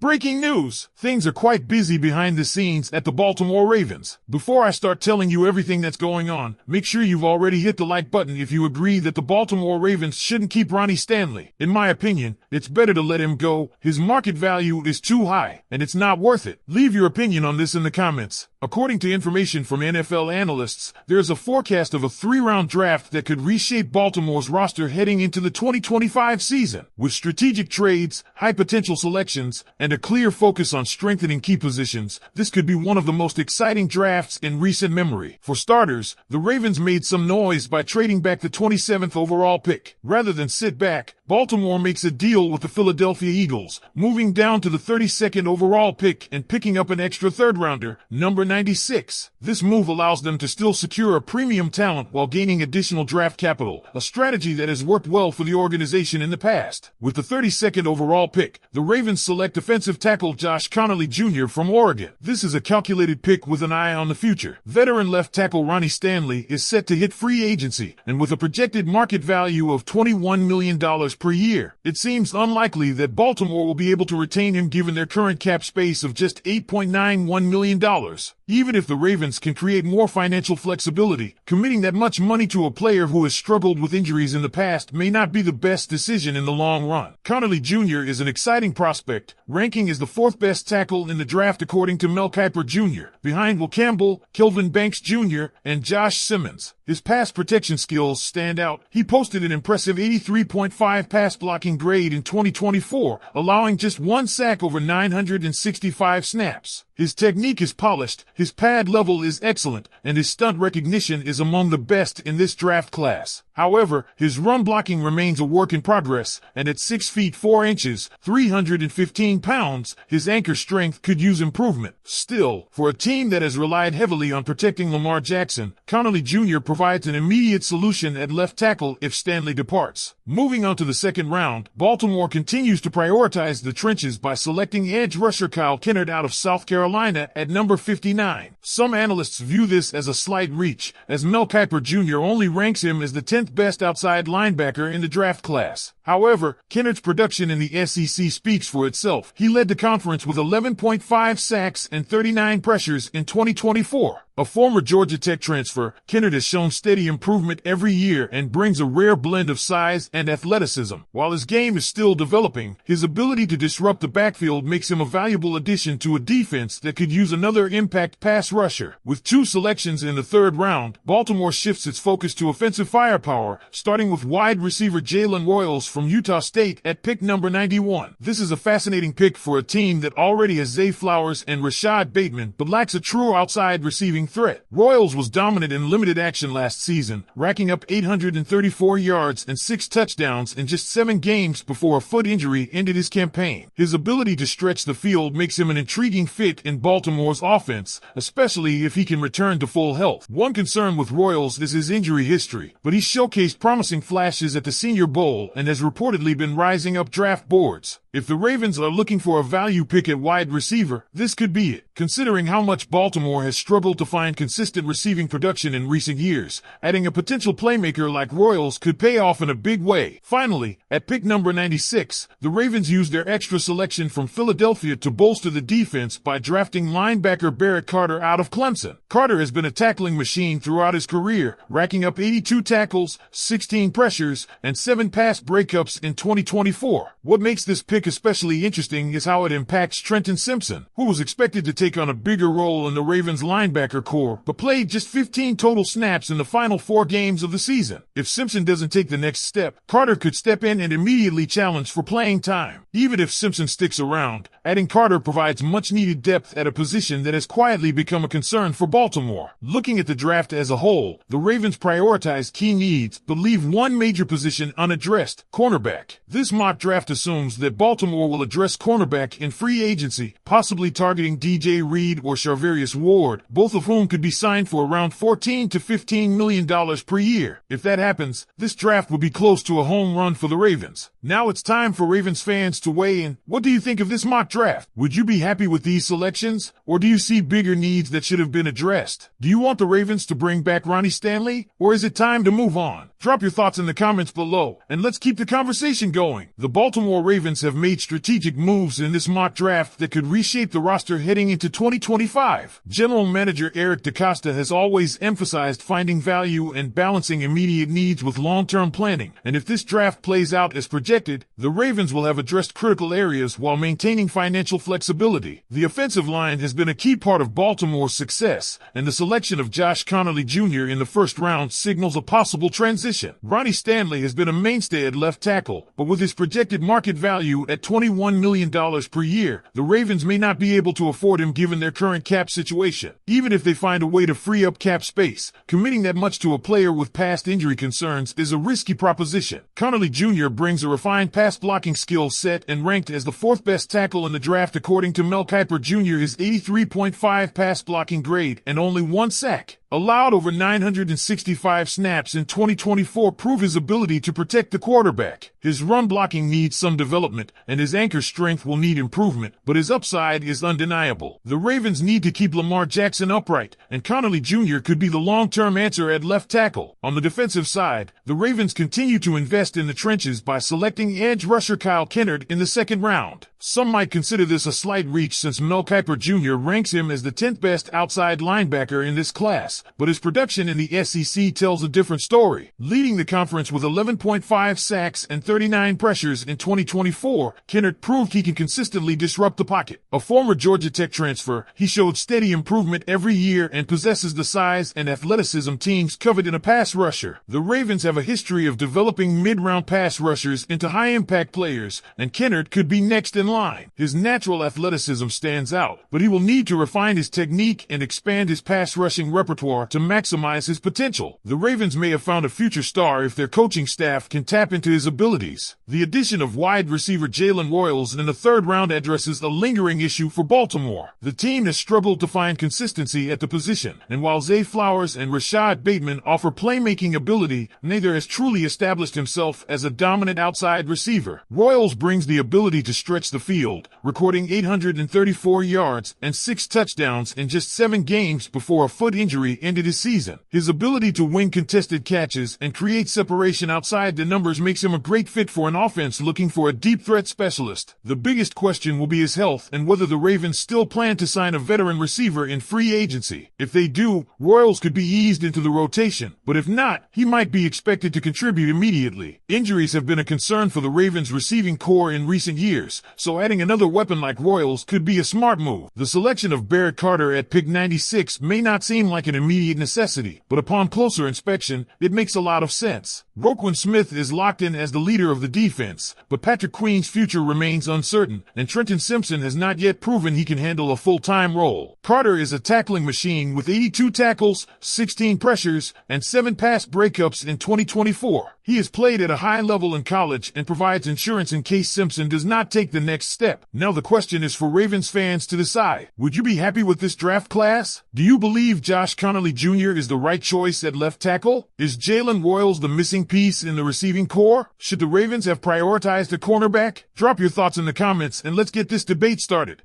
Breaking news! Things are quite busy behind the scenes at the Baltimore Ravens. Before I start telling you everything that's going on, make sure you've already hit the like button if you agree that the Baltimore Ravens shouldn't keep Ronnie Stanley. In my opinion, it's better to let him go. His market value is too high, and it's not worth it. Leave your opinion on this in the comments. According to information from NFL analysts, there's a forecast of a 3-round draft that could reshape Baltimore's roster heading into the 2025 season. With strategic trades, high potential selections, and a clear focus on strengthening key positions, this could be one of the most exciting drafts in recent memory. For starters, the Ravens made some noise by trading back the 27th overall pick. Rather than sit back, Baltimore makes a deal with the Philadelphia Eagles, moving down to the 32nd overall pick and picking up an extra third-rounder, number 96. This move allows them to still secure a premium talent while gaining additional draft capital, a strategy that has worked well for the organization in the past. With the 32nd overall pick, the Ravens select defensive tackle Josh Connolly Jr. from Oregon. This is a calculated pick with an eye on the future. Veteran left tackle Ronnie Stanley is set to hit free agency, and with a projected market value of $21 million per year, it seems unlikely that Baltimore will be able to retain him given their current cap space of just $8.91 million. Even if the Ravens can create more financial flexibility, committing that much money to a player who has struggled with injuries in the past may not be the best decision in the long run. Connolly Jr. is an exciting prospect, ranking as the 4th best tackle in the draft according to Mel Kiper Jr., behind Will Campbell, Kelvin Banks Jr., and Josh Simmons. His pass protection skills stand out. He posted an impressive 83.5 pass blocking grade in 2024, allowing just 1 sack over 965 snaps. His technique is polished, his pad level is excellent, and his stunt recognition is among the best in this draft class. However, his run blocking remains a work in progress, and at 6 feet 4 inches, 315 pounds, his anchor strength could use improvement. Still, for a team that has relied heavily on protecting Lamar Jackson, Connolly Jr. provides an immediate solution at left tackle if Stanley departs. Moving on to the 2nd round, Baltimore continues to prioritize the trenches by selecting edge rusher Kyle Kennard out of South Carolina at number 59. Some analysts view this as a slight reach, as Mel Kiper Jr. only ranks him as the 10th best outside linebacker in the draft class. However, Kennard's production in the SEC speaks for itself. He led the conference with 11.5 sacks and 39 pressures in 2024. A former Georgia Tech transfer, Kennard has shown steady improvement every year and brings a rare blend of size and athleticism. While his game is still developing, his ability to disrupt the backfield makes him a valuable addition to a defense that could use another impact pass rusher. With 2 selections in the 3rd round, Baltimore shifts its focus to offensive firepower, starting with wide receiver Jalen Royals from Utah State at pick number 91. This is a fascinating pick for a team that already has Zay Flowers and Rashad Bateman, but lacks a true outside receiving threat. Royals was dominant in limited action last season, racking up 834 yards and 6 touchdowns in just 7 games before a foot injury ended his campaign. His ability to stretch the field makes him an intriguing fit in Baltimore's offense, especially if he can return to full health. One concern with Royals is his injury history, but he showcased promising flashes at the Senior Bowl and has reportedly been rising up draft boards. If the Ravens are looking for a value pick at wide receiver, this could be it. Considering how much Baltimore has struggled to find consistent receiving production in recent years, adding a potential playmaker like Royals could pay off in a big way. Finally, at pick number 96, the Ravens used their extra selection from Philadelphia to bolster the defense by drafting linebacker Barrett Carter out of Clemson. Carter has been a tackling machine throughout his career, racking up 82 tackles, 16 pressures, and 7 pass breakups in 2024. What makes this pick especially interesting is how it impacts Trenton Simpson, who was expected to take on a bigger role in the Ravens linebacker core, but played just 15 total snaps in the final 4 games of the season. If Simpson doesn't take the next step, Carter could step in and immediately challenge for playing time. Even if Simpson sticks around, adding Carter provides much-needed depth at a position that has quietly become a concern for Baltimore. Looking at the draft as a whole, the Ravens prioritize key needs, but leave one major position unaddressed: cornerback. This mock draft assumes that Baltimore will address cornerback in free agency, possibly targeting DJ Reed or Charvarius Ward, both of whom could be signed for around $14 to $15 million per year. If that happens, this draft would be close to a home run for the Ravens. Now it's time for Ravens fans to weigh in. What do you think of this mock draft? Would you be happy with these selections, or do you see bigger needs that should have been addressed? Do you want the Ravens to bring back Ronnie Stanley, or is it time to move on? Drop your thoughts in the comments below, and let's keep the conversation going. The Baltimore Ravens have made strategic moves in this mock draft that could reshape the roster heading into 2025. General Manager Eric DeCosta has always emphasized finding value and balancing immediate needs with long-term planning, and if this draft plays out as projected, the Ravens will have addressed critical areas while maintaining financial flexibility. The offensive line has been a key part of Baltimore's success, and the selection of Josh Connolly Jr. in the first round signals a possible transition. Ronnie Stanley has been a mainstay at left tackle, but with his projected market value at $21 million per year, the Ravens may not be able to afford him given their current cap situation. Even if they find a way to free up cap space, committing that much to a player with past injury concerns is a risky proposition. Connolly Jr. brings a refined pass blocking skill set and ranked as the fourth best tackle in the draft according to Mel Kiper Jr. His 83.5 pass blocking grade and only one sack, allowed over 965 snaps in 2024, prove his ability to protect the quarterback. His run blocking needs some development, and his anchor strength will need improvement, but his upside is undeniable. The Ravens need to keep Lamar Jackson upright, and Connolly Jr. could be the long-term answer at left tackle. On the defensive side, the Ravens continue to invest in the trenches by selecting edge rusher Kyle Kennard in the second round. Some might consider this a slight reach since Mel Kiper Jr. ranks him as the 10th best outside linebacker in this class, but his production in the SEC tells a different story. Leading the conference with 11.5 sacks and 39 pressures in 2024, Kennard proved he can consistently disrupt the pocket. A former Georgia Tech transfer, he showed steady improvement every year and possesses the size and athleticism teams covet in a pass rusher. The Ravens have a history of developing mid-round pass rushers into high-impact players, and Kennard could be next in line. His natural athleticism stands out, but he will need to refine his technique and expand his pass rushing repertoire to maximize his potential. The Ravens may have found a future star if their coaching staff can tap into his abilities. The addition of wide receiver Jalen Royals in the third round addresses a lingering issue for Baltimore. The team has struggled to find consistency at the position, and while Zay Flowers and Rashad Bateman offer playmaking ability, neither has truly established himself as a dominant outside receiver. Royals brings the ability to stretch the field, recording 834 yards and 6 touchdowns in just 7 games before a foot injury ended his season. His ability to win contested catches and create separation outside the numbers makes him a great fit for an offense looking for a deep threat specialist. The biggest question will be his health and whether the Ravens still plan to sign a veteran receiver in free agency. If they do, Royals could be eased into the rotation, but if not, he might be expected to contribute immediately. Injuries have been a concern for the Ravens receiving core in recent years, so adding another weapon like Royals could be a smart move. The selection of Barrett Carter at pick 96 may not seem like an immediate necessity, but upon closer inspection, it makes a lot of sense. Roquan Smith is locked in as the leader of the defense, but Patrick Queen's future remains uncertain, and Trenton Simpson has not yet proven he can handle a full-time role. Carter is a tackling machine with 82 tackles, 16 pressures, and 7 pass breakups in 2024. He has played at a high level in college and provides insurance in case Simpson does not take the next step. Now the question is for Ravens fans to decide. Would you be happy with this draft class? Do you believe Josh Connolly Jr. is the right choice at left tackle? Is Jalen Royals the missing piece in the receiving core? Should the Ravens have prioritized a cornerback? Drop your thoughts in the comments and let's get this debate started.